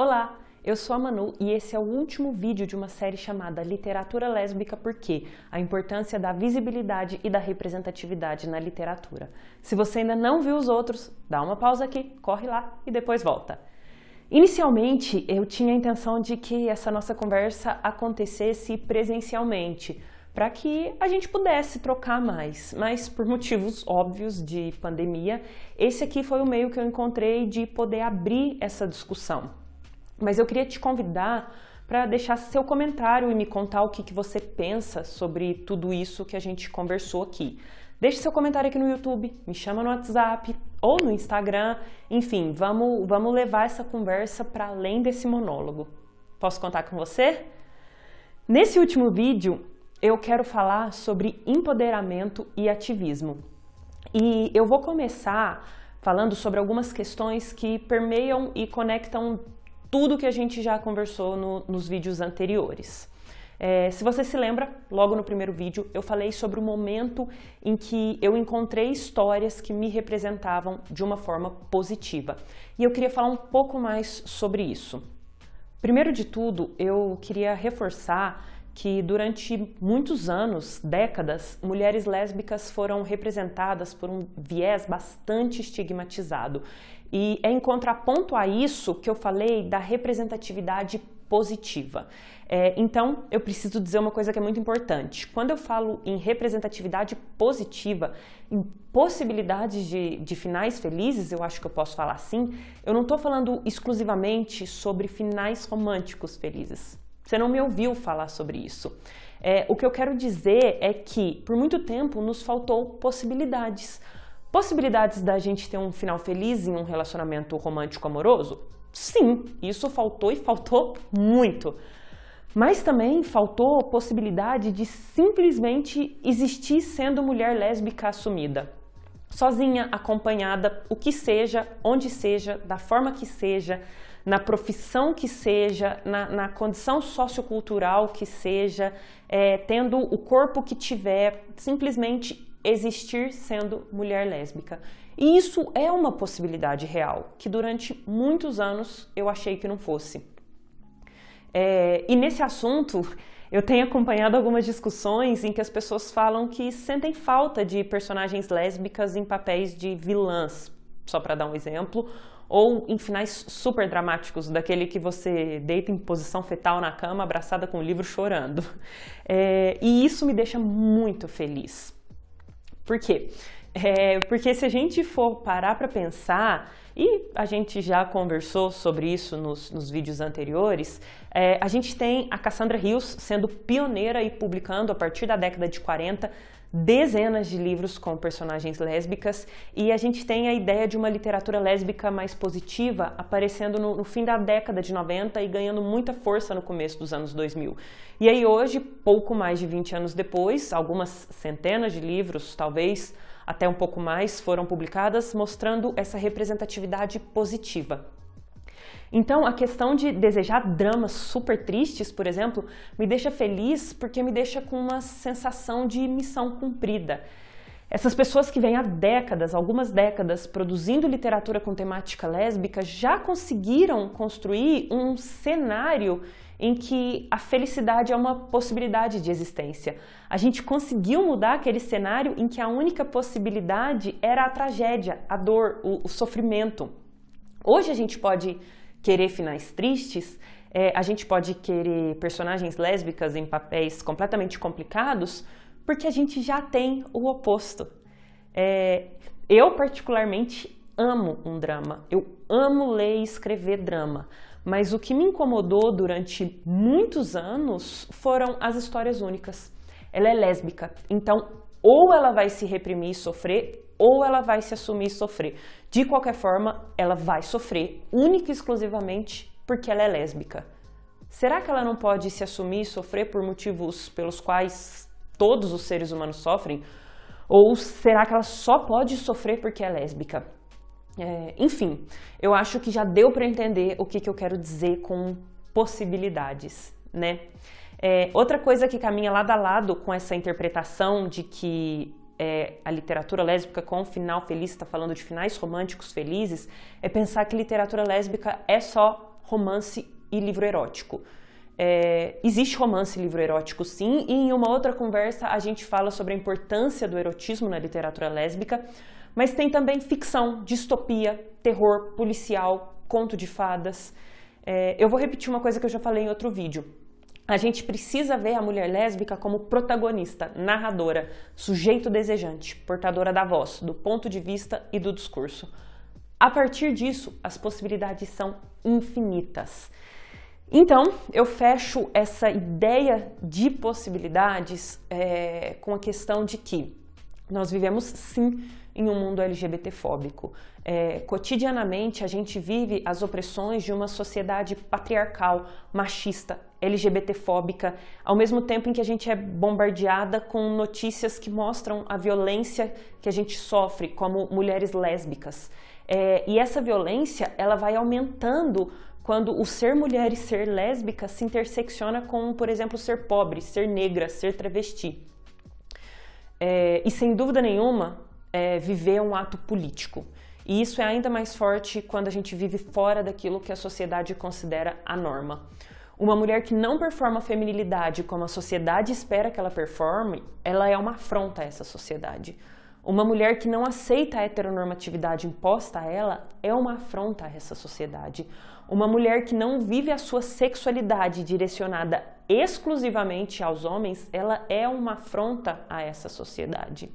Olá, eu sou a Manu e esse é o último vídeo de uma série chamada Literatura Lésbica Por quê? A importância da visibilidade e da representatividade na literatura. Se você ainda não viu os outros, dá uma pausa aqui, corre lá e depois volta. Inicialmente, eu tinha a intenção de que essa nossa conversa acontecesse presencialmente, para que a gente pudesse trocar mais, mas por motivos óbvios de pandemia, esse aqui foi o meio que eu encontrei de poder abrir essa discussão. Mas eu queria te convidar para deixar seu comentário e me contar o que você pensa sobre tudo isso que a gente conversou aqui. Deixe seu comentário aqui no YouTube, me chama no WhatsApp ou no Instagram, enfim, vamos levar essa conversa para além desse monólogo. Posso contar com você? Nesse último vídeo, eu quero falar sobre empoderamento e ativismo. E eu vou começar falando sobre algumas questões que permeiam e conectam tudo que a gente já conversou nos vídeos anteriores. Se você se lembra, logo no primeiro vídeo eu falei sobre o momento em que eu encontrei histórias que me representavam de uma forma positiva. E eu queria falar um pouco mais sobre isso. Primeiro de tudo, eu queria reforçar que durante muitos anos, décadas, mulheres lésbicas foram representadas por um viés bastante estigmatizado. E é em contraponto a isso que eu falei da representatividade positiva. Então, eu preciso dizer uma coisa que é muito importante. Quando eu falo em representatividade positiva, em possibilidades de finais felizes, eu acho que eu posso falar assim, eu não estou falando exclusivamente sobre finais românticos felizes. Você não me ouviu falar sobre isso. O que eu quero dizer é que, por muito tempo, nos faltou possibilidades. Possibilidades da gente ter um final feliz em um relacionamento romântico amoroso? Sim, isso faltou e faltou muito. Mas também faltou possibilidade de simplesmente existir sendo mulher lésbica assumida. Sozinha, acompanhada, o que seja, onde seja, da forma que seja, na profissão que seja, na condição sociocultural que seja, tendo o corpo que tiver, simplesmente existir sendo mulher lésbica. E isso é uma possibilidade real, que durante muitos anos eu achei que não fosse. E nesse assunto, eu tenho acompanhado algumas discussões em que as pessoas falam que sentem falta de personagens lésbicas em papéis de vilãs, só para dar um exemplo, ou em finais super dramáticos, daquele que você deita em posição fetal na cama, abraçada com o livro chorando. E isso me deixa muito feliz. Por quê? Porque se a gente for parar para pensar, e a gente já conversou sobre isso nos vídeos anteriores, a gente tem a Cassandra Hills sendo pioneira e publicando, a partir da década de 40, dezenas de livros com personagens lésbicas, e a gente tem a ideia de uma literatura lésbica mais positiva aparecendo no fim da década de 90 e ganhando muita força no começo dos anos 2000. E aí hoje, pouco mais de 20 anos depois, algumas centenas de livros, talvez até um pouco mais, foram publicadas mostrando essa representatividade positiva. Então, a questão de desejar dramas super tristes, por exemplo, me deixa feliz porque me deixa com uma sensação de missão cumprida. Essas pessoas que vêm há décadas, algumas décadas, produzindo literatura com temática lésbica, já conseguiram construir um cenário em que a felicidade é uma possibilidade de existência. A gente conseguiu mudar aquele cenário em que a única possibilidade era a tragédia, a dor, o sofrimento. Hoje a gente pode querer finais tristes, a gente pode querer personagens lésbicas em papéis completamente complicados, porque a gente já tem o oposto. Eu particularmente amo um drama, eu amo ler e escrever drama, mas o que me incomodou durante muitos anos foram as histórias únicas. Ela é lésbica, então ou ela vai se reprimir e sofrer, ou ela vai se assumir e sofrer. De qualquer forma, ela vai sofrer, única e exclusivamente porque ela é lésbica. Será que ela não pode se assumir e sofrer por motivos pelos quais todos os seres humanos sofrem? Ou será que ela só pode sofrer porque é lésbica? Enfim, eu acho que já deu para entender o que eu quero dizer com possibilidades, né? Outra coisa que caminha lado a lado com essa interpretação de que a literatura lésbica com final feliz está falando de finais românticos felizes, é pensar que literatura lésbica é só romance e livro erótico. Existe romance e livro erótico sim, e em uma outra conversa a gente fala sobre a importância do erotismo na literatura lésbica, mas tem também ficção, distopia, terror, policial, conto de fadas. Eu vou repetir uma coisa que eu já falei em outro vídeo. A gente precisa ver a mulher lésbica como protagonista, narradora, sujeito desejante, portadora da voz, do ponto de vista e do discurso. A partir disso, as possibilidades são infinitas. Então, eu fecho essa ideia de possibilidades com a questão de que nós vivemos sim em um mundo LGBTfóbico. Cotidianamente, a gente vive as opressões de uma sociedade patriarcal, machista, LGBTfóbica, ao mesmo tempo em que a gente é bombardeada com notícias que mostram a violência que a gente sofre como mulheres lésbicas. E essa violência, ela vai aumentando quando o ser mulher e ser lésbica se intersecciona com, por exemplo, ser pobre, ser negra, ser travesti. E sem dúvida nenhuma, viver é um ato político. E isso é ainda mais forte quando a gente vive fora daquilo que a sociedade considera a norma. Uma mulher que não performa a feminilidade como a sociedade espera que ela performe, ela é uma afronta a essa sociedade. Uma mulher que não aceita a heteronormatividade imposta a ela é uma afronta a essa sociedade. Uma mulher que não vive a sua sexualidade direcionada exclusivamente aos homens, ela é uma afronta a essa sociedade.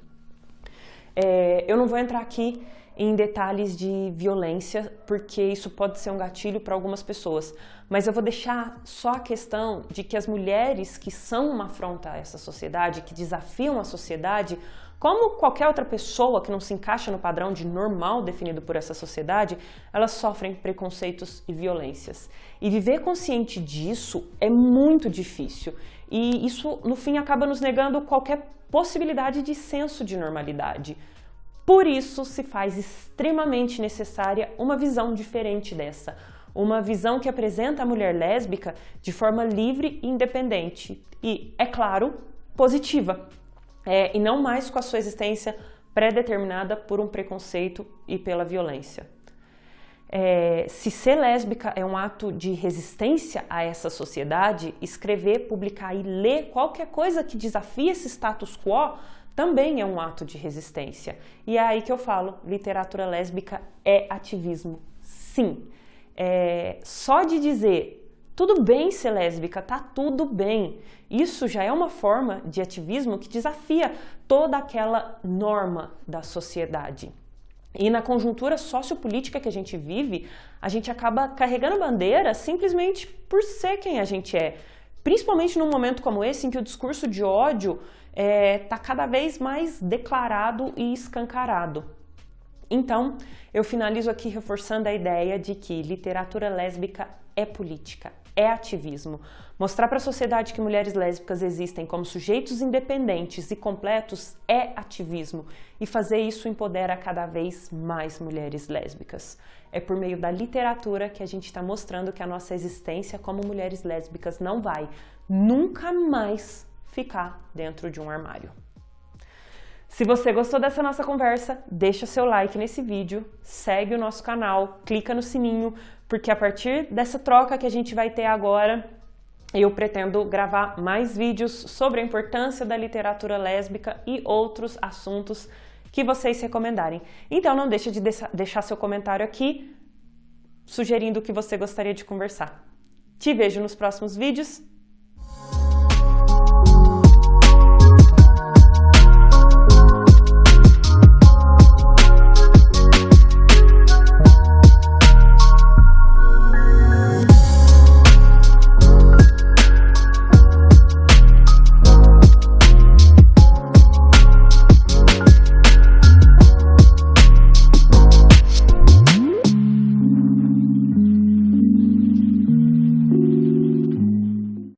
Eu não vou entrar aqui em detalhes de violência, porque isso pode ser um gatilho para algumas pessoas, mas eu vou deixar só a questão de que as mulheres que são uma afronta a essa sociedade, que desafiam a sociedade, como qualquer outra pessoa que não se encaixa no padrão de normal definido por essa sociedade, elas sofrem preconceitos e violências. E viver consciente disso é muito difícil. E isso, no fim, acaba nos negando qualquer possibilidade de senso de normalidade. Por isso, se faz extremamente necessária uma visão diferente dessa. Uma visão que apresenta a mulher lésbica de forma livre e independente. E, é claro, positiva. E não mais com a sua existência pré-determinada por um preconceito e pela violência. Se ser lésbica é um ato de resistência a essa sociedade, escrever, publicar e ler qualquer coisa que desafie esse status quo também é um ato de resistência. E é aí que eu falo, literatura lésbica é ativismo. Sim. Só de dizer tudo bem ser lésbica, tá tudo bem. Isso já é uma forma de ativismo que desafia toda aquela norma da sociedade. E na conjuntura sociopolítica que a gente vive, a gente acaba carregando bandeira simplesmente por ser quem a gente é. Principalmente num momento como esse, em que o discurso de ódio está cada vez mais declarado e escancarado. Então, eu finalizo aqui reforçando a ideia de que literatura lésbica é política, é ativismo. Mostrar para a sociedade que mulheres lésbicas existem como sujeitos independentes e completos é ativismo. E fazer isso empodera cada vez mais mulheres lésbicas. É por meio da literatura que a gente está mostrando que a nossa existência como mulheres lésbicas não vai nunca mais ficar dentro de um armário. Se você gostou dessa nossa conversa, deixa seu like nesse vídeo, segue o nosso canal, clica no sininho, porque a partir dessa troca que a gente vai ter agora, eu pretendo gravar mais vídeos sobre a importância da literatura lésbica e outros assuntos que vocês recomendarem. Então não deixe de deixar seu comentário aqui, sugerindo o que você gostaria de conversar. Te vejo nos próximos vídeos.